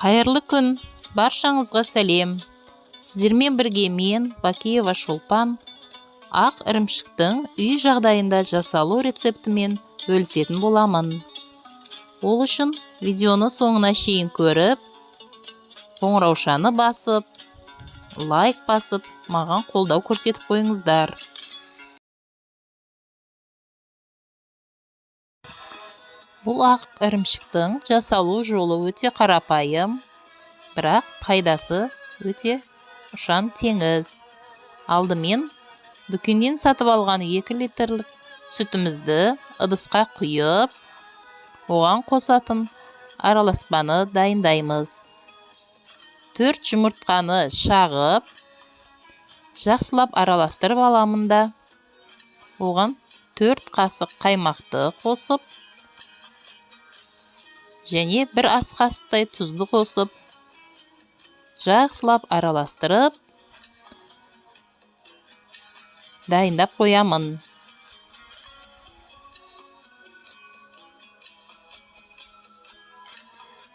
Қайырлы күн, баршаңызға сәлем. Сіздермен бірге мен, Бакиева Шолпан, ақ ірімшіктің үй жағдайында жасалу рецептімен бөлісетін боламын. Ол үшін видеоны соңына шейін көріп, қоңыраушаны басып, лайк басып, маған қолдау көрсетіп қойыңыздар. Бұл ақ ірімшіктің жасалу жолы өте қарапайым, бірақ пайдасы өте ұшан теңіз. Алдымен дүкеннен сатып алған 2 литрлік сүтімізді ыдысқа құйып, оған қосатын араласпаны дайындаймыз. 4 жұмыртқаны шағып, жақсылап араластырып аламын да, оған 4 қасық қаймақты қосып, және 1 ас қасықтай тұзды қосып, жақсылап араластырып, дайындап қоямын.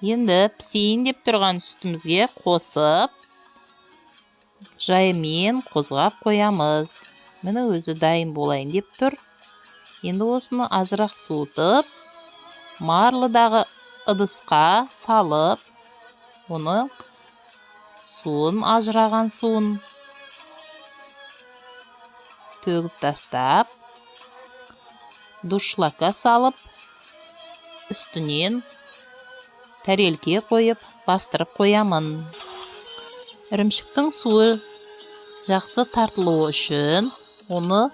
Енді пісейін деп тұрған сүтімізге қосып, жайымен қозғап қоямыз. Міне өзі дайын болайын деп тұр. Енді осыны азырақ суытып, марлыдағы ыдысқа салып, оны суын, ажыраған суын төгіп тастап, дұршлакқа салып, үстінен тәрелке қойып, бастырып қоямын. Ірімшіктің суы жақсы тартылуы үшін, оны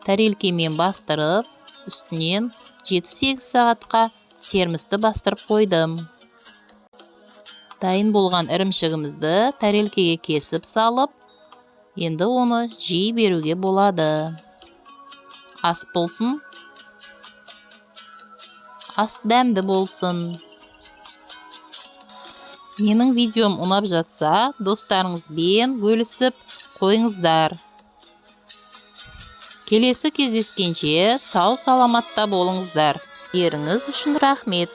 тәрелкемен бастырып, үстінен 7-8 сағатқа термісті бастырып қойдым. Дайын болған ірімшігімізді тәрелкеге кесіп салып, енді оны жей беруге болады. Ас болсын, ас дәмді болсын. Менің видеом ұнап жатса, достарыңызбен бөлісіп қойыңыздар. Келесі кездескенше сау саламатта болыңыздар. Еріңіз үшін рахмет.